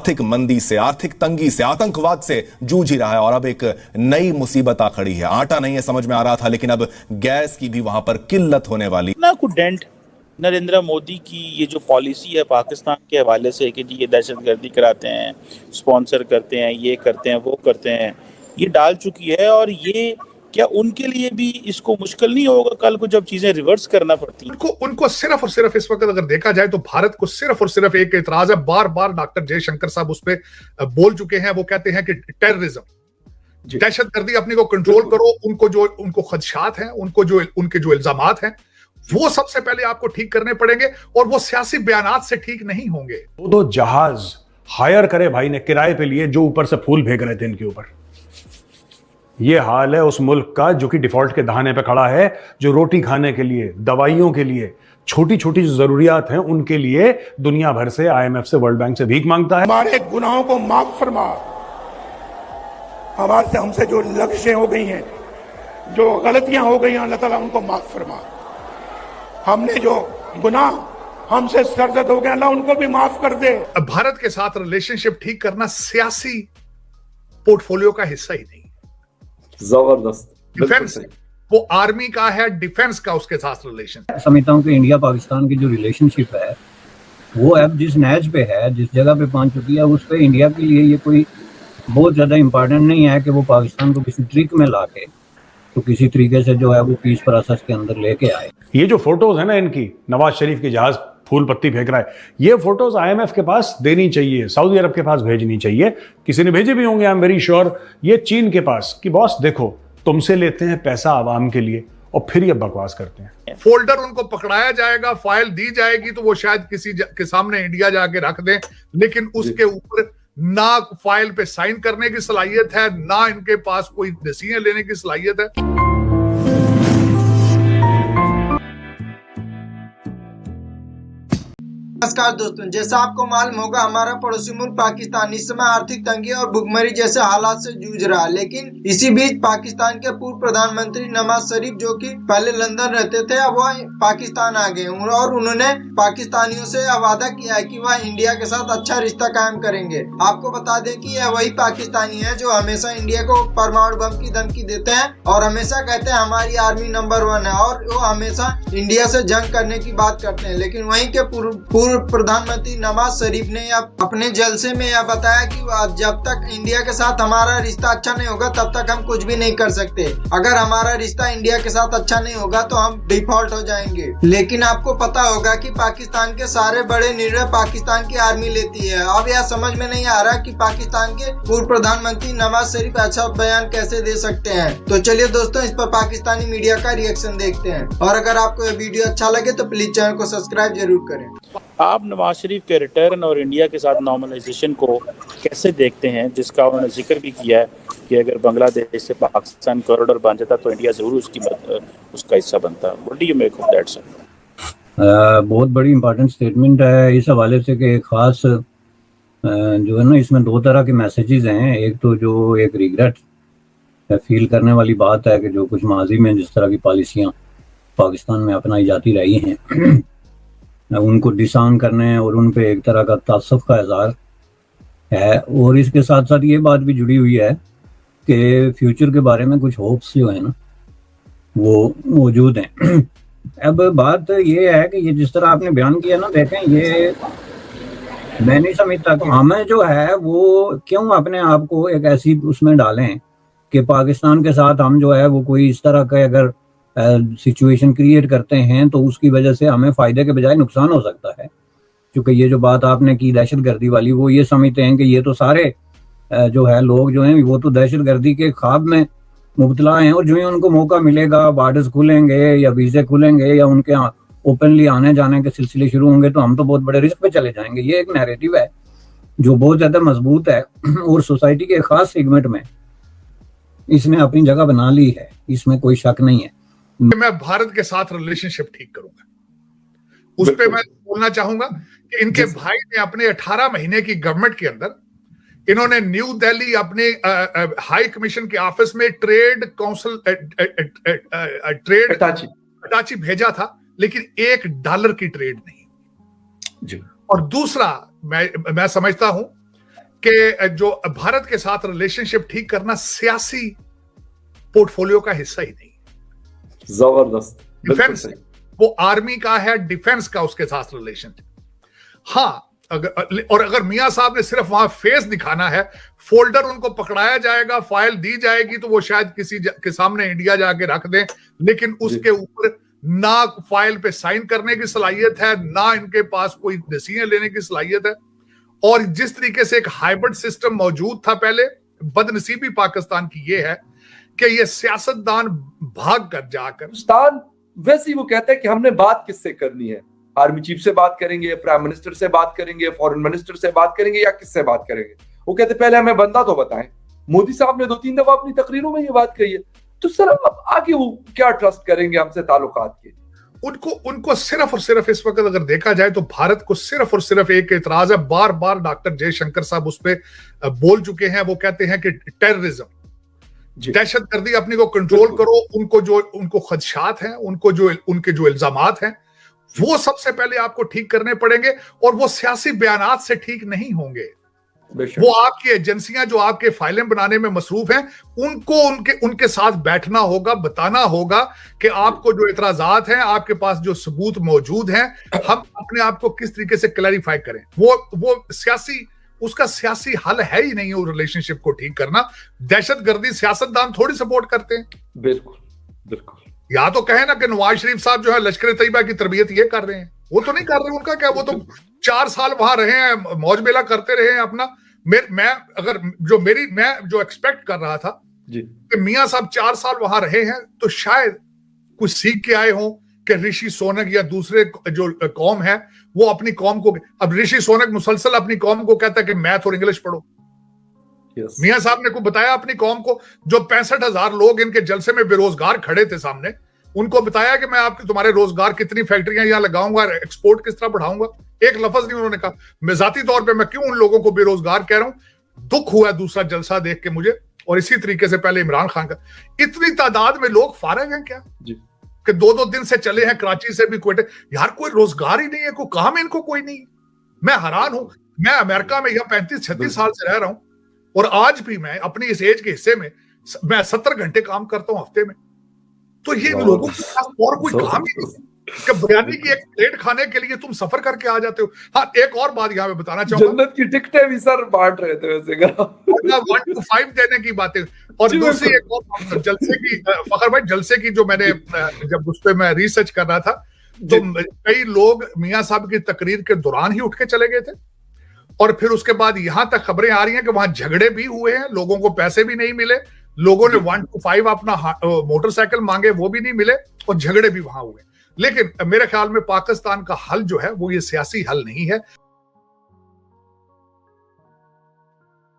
आर्थिक मंदी से, आर्थिक तंगी से, आतंकवाद से जूझ ही रहा है और अब एक नई मुसीबत आ खड़ी है। आटा नहीं है समझ में आ रहा था, लेकिन अब गैस की भी वहां पर किल्लत होने वाली। ना कोई डेंट नरेंद्र मोदी की ये जो पॉलिसी है पाकिस्तान के हवाले से कि जी ये दहशतगर्दी कराते हैं, स्पॉन्सर करते हैं, ये करते हैं, वो करते हैं, ये डाल चुकी है। और ये क्या उनके लिए भी इसको मुश्किल नहीं होगा कल को जब चीजें रिवर्स करना पड़ती हैं? उनको सिर्फ और सिर्फ इस वक्त अगर देखा जाए तो भारत को सिर्फ और सिर्फ एक इतराज है। बार बार डॉक्टर जयशंकर साहब उस पर बोल चुके हैं। वो कहते हैं कि टेररिज्म, दहशतगर्दी अपने को कंट्रोल करो। उनको खदशात हैं, उनके जो इल्जामात हैं वो सबसे पहले आपको ठीक करने पड़ेंगे और वो सियासी बयानात से ठीक नहीं होंगे। दो जहाज हायर करे भाई ने किराए पे लिए, जो ऊपर से फूल फेंक रहे थे इनके ऊपर। ये हाल है उस मुल्क का जो कि डिफॉल्ट के दहाने पे खड़ा है, जो रोटी खाने के लिए, दवाइयों के लिए, छोटी छोटी जो जरूरियात हैं उनके लिए दुनिया भर से, IMF से, वर्ल्ड बैंक से भीख मांगता है। हमारे गुनाहों को माफ फरमा, हमसे जो लक्ष्य हो गई हैं, जो गलतियां हो गई हैं, अल्लाह ताला उनको माफ फरमा। हमने जो गुनाह हमसे सरजद हो गया, अल्लाह उनको भी माफ कर दे। भारत के साथ रिलेशनशिप ठीक करना सियासी पोर्टफोलियो का हिस्सा ही नहीं। जबरदस्त। डिफेंस वो आर्मी का है, डिफेंस का उसके साथ रिलेशन। समझता हूँ कि इंडिया पाकिस्तान की जो रिलेशनशिप है वो अब जिस नैज पे है, जिस जगह पे पहुंच चुकी है, उस पे इंडिया के लिए ये कोई बहुत ज्यादा इंपॉर्टेंट नहीं है कि वो पाकिस्तान को किसी ट्रिक में ला के तो किसी तरीके से जो है वो पीस प्रोसेस के अंदर लेके आए। ये जो फोटोज है ना इनकी, नवाज शरीफ की जहाज फूल पत्ती फेंक रहा है, ये फोटोज IMF के पास देनी चाहिए, सऊदी अरब के पास भेजनी चाहिए। किसी ने भेजे भी होंगे, आई एम वेरी श्योर, ये चीन के पास कि बॉस देखो तुमसे लेते हैं पैसा आवाम के लिए और फिर ये बकवास करते हैं। फोल्डर उनको पकड़ाया जाएगा, फाइल दी जाएगी तो वो शायद किसी के सामने इंडिया जाके रख दें, लेकिन उसके ऊपर ना फाइल पे साइन करने की सलाहियत है, ना इनके पास कोई नसीहत लेने की सलाहियत है। नमस्कार दोस्तों, जैसा आपको मालूम होगा हमारा पड़ोसी मुल्क पाकिस्तान इस समय आर्थिक तंगी और भुखमरी जैसे हालात से जूझ रहा है। लेकिन इसी बीच पाकिस्तान के पूर्व प्रधानमंत्री नवाज शरीफ, जो कि पहले लंदन रहते थे, अब वह पाकिस्तान आ गए और उन्होंने पाकिस्तानियों से वादा किया है कि वह इंडिया के साथ अच्छा रिश्ता कायम करेंगे। आपको बता दें कि यह वही पाकिस्तानी है जो हमेशा इंडिया को परमाणु बम की धमकी देते हैं और हमेशा कहते हैं हमारी आर्मी नंबर 1 है और वो हमेशा इंडिया से जंग करने की बात करते हैं। लेकिन वहीं के पूर्व प्रधानमंत्री नवाज शरीफ ने अपने जलसे में यह बताया कि जब तक इंडिया के साथ हमारा रिश्ता अच्छा नहीं होगा तब तक हम कुछ भी नहीं कर सकते। अगर हमारा रिश्ता इंडिया के साथ अच्छा नहीं होगा तो हम डिफॉल्ट हो जाएंगे। लेकिन आपको पता होगा कि पाकिस्तान के सारे बड़े निर्णय पाकिस्तान की आर्मी लेती है। अब यह समझ में नहीं आ रहा कि पाकिस्तान के पूर्व प्रधानमंत्री नवाज शरीफ अच्छा बयान कैसे दे सकते हैं। तो चलिए दोस्तों, इस पर पाकिस्तानी मीडिया का रिएक्शन देखते हैं और अगर आपको यह वीडियो अच्छा लगे तो प्लीज चैनल को सब्सक्राइब जरूर करें। आप नवाज शरीफ के रिटर्न और इंडिया के साथ नॉर्मलाइजेशन को कैसे देखते हैं, जिसका उन्होंने जिक्र भी किया है कि अगर बांग्लादेश से पाकिस्तान कॉरिडोर बन जाता तो इंडिया जरूर उसका हिस्सा बनता। What do you make of that sir? बहुत बड़ी इंपॉर्टेंट स्टेटमेंट है इस हवाले से कि एक खास जो है ना, इसमें दो तरह के मैसेजेस हैं। एक तो जो एक रिग्रेट फील करने वाली बात है कि जो कुछ माजी में जिस तरह की पॉलिसियाँ पाकिस्तान में अपनाई जाती रही हैं उनको डिसऑन करने और उन पे एक तरह का तासुफ का इज़हार है। और इसके साथ साथ ये बात भी जुड़ी हुई है कि फ्यूचर के बारे में कुछ होप्स जो है ना वो मौजूद हैं। अब बात ये है कि ये जिस तरह आपने बयान किया ना, देखें ये मैं नहीं समझता कि हमें जो है वो क्यों अपने आप को एक ऐसी उसमें डालें कि पाकिस्तान के साथ हम जो है वो कोई इस तरह का अगर सिचुएशन क्रिएट करते हैं तो उसकी वजह से हमें फायदे के बजाय नुकसान हो सकता है। क्योंकि ये जो बात आपने की दहशतगर्दी वाली, वो ये समझते हैं कि ये तो सारे जो है लोग जो हैं वो तो दहशतगर्दी के ख्वाब में मुब्तला हैं और जो ही उनको मौका मिलेगा, बॉर्डर्स खुलेंगे या वीजे खुलेंगे या उनके यहाँ ओपनली आने जाने के सिलसिले शुरू होंगे तो हम तो बहुत बड़े रिस्क पे चले जाएंगे। ये एक नैरेटिव है जो बहुत ज्यादा मजबूत है और सोसाइटी के खास सेगमेंट में इसने अपनी जगह बना ली है, इसमें कोई शक नहीं है। मैं भारत के साथ रिलेशनशिप ठीक करूंगा, उस पे मैं बोलना चाहूंगा कि इनके भाई ने अपने 18 महीने की गवर्नमेंट के अंदर इन्होंने न्यू दिल्ली अपने हाई कमीशन के ऑफिस में ट्रेड काउंसिल ट्रेड अटाची भेजा था, लेकिन $1 की ट्रेड नहीं जी। और दूसरा मैं समझता हूं कि जो भारत के साथ रिलेशनशिप ठीक करना सियासी पोर्टफोलियो का हिस्सा ही नहीं। जबरदस्त। डिफेंस, वो आर्मी का है, डिफेंस का उसके साथ रिलेशन। हाँ, अगर मियां साहब ने सिर्फ वहां फेस दिखाना है, फोल्डर उनको पकड़ाया जाएगा, फाइल दी जाएगी तो वो शायद किसी के सामने इंडिया जाके रख दें, लेकिन उसके ऊपर ना फाइल पे साइन करने की सलाहियत है, ना इनके पास कोई डिसीजन लेने की सलाहियत है। और जिस तरीके से एक हाइब्रिड सिस्टम मौजूद था पहले, बदनसीबी पाकिस्तान की ये है कि ये सियासतदान भाग कर जाकर वैसे ही वो कहता है कि हमने बात किससे करनी है, आर्मी चीफ से बात करेंगे, प्राइम मिनिस्टर से बात करेंगे, फॉरेन मिनिस्टर से बात करेंगे, या किससे बात करेंगे। वो कहते पहले हमें बंदा तो बताएं। मोदी साहब ने 2-3 दफा अपनी तकरीरों में ये बात कही है, तो सर अब आगे वो क्या ट्रस्ट करेंगे हमसे ताल्लुकात के। उनको सिर्फ और सिर्फ इस वक्त अगर देखा जाए तो भारत को सिर्फ और सिर्फ एक एतराज है। बार बार डॉक्टर जयशंकर साहब उस पर बोल चुके हैं। वो कहते हैं कि टेररिज्म, दहशतगर्दी, अपने को कंट्रोल करो। उनको खदशात हैं, उनके जो इल्जामात हैं, वो सबसे पहले आपको ठीक करने पड़ेंगे, और वो सियासी बयानात से ठीक नहीं होंगे। वो आपकी एजेंसियां जो आपके फाइलें बनाने में मसरूफ हैं, उनके साथ बैठना होगा, बताना होगा कि आपको जो इतराजात हैं, आपके पास जो सबूत मौजूद हैं, हम अपने आप को किस तरीके से क्लैरिफाई करें। उसका सियासी हल है ही नहीं वो रिलेशनशिप को ठीक करना। दहशतगर्दी सियासतदान थोड़ी सपोर्ट करते हैं। बिल्कुल बिल्कुल। या तो कहे ना कि नवाज शरीफ साहब जो है लश्कर तैयबा की तरबियत ये कर रहे हैं, वो तो नहीं कर रहे। उनका क्या, वो तो 4 साल वहां रहे हैं, मौज मेला करते रहे हैं अपना। मैं जो एक्सपेक्ट कर रहा था कि मियां साहब 4 साल वहां रहे हैं तो शायद कुछ सीख के आए हों कि ऋषि सोनक या दूसरे जो कौम है वो अपनी कौम को, अब ऋषि सोनक मुसलसल अपनी कौम को कहता है कि मैथ और इंग्लिश पढ़ो। मियां साहब ने को बताया अपनी कौम को, जो 65,000 लोग इनके जलसे में बेरोजगार खड़े थे सामने, उनको बताया कि मैं तुम्हारे रोजगार कितनी फैक्ट्रियां यहां लगाऊंगा, एक्सपोर्ट किस तरह बढ़ाऊंगा। एक लफ्ज नहीं उन्होंने कहा। मैं जाती तौर पे मैं क्यों उन लोगों को बेरोजगार कह रहा हूं, दुख हुआ दूसरा जलसा देख के मुझे। और इसी तरीके से पहले इमरान खान का, इतनी तादाद में लोग फारिग हैं क्या कि 2-2 दिन से चले हैं कराची से भी क्वेटे। यार कोई रोजगार ही नहीं है, कोई काम इनको कोई नहीं। मैं हैरान हूं। मैं अमेरिका में यह 35-36 साल से रह रहा हूं, और आज भी मैं अपनी इस एज के हिस्से में मैं 70 घंटे काम करता हूं हफ्ते में। तो ये लोगों के पास और कोई काम ही नहीं कि बिरयानी की एक प्लेट खाने के लिए तुम सफर करके आ जाते हो। हाँ, एक और बात यहाँ पे बताना चाहूंगा, जन्नत की टिकटें भी सर बांट रहे थे वैसे 1 to 5 देने की बातें। और दूसरी एक और जलसे की, फखर भाई, जलसे की जो मैंने जब उस पर मैं रिसर्च कर रहा था, तो कई लोग मियां साहब की तकरीर के दौरान ही उठ के चले गए थे। और फिर उसके बाद यहां तक खबरें आ रही हैं कि वहां झगड़े भी हुए हैं, लोगों को पैसे भी नहीं मिले, लोगों ने 1 to 5 अपना मोटरसाइकिल मांगे, वो भी नहीं मिले, और झगड़े भी वहां हुए। लेकिन मेरे ख्याल में पाकिस्तान का हल जो है वो ये सियासी हल नहीं है।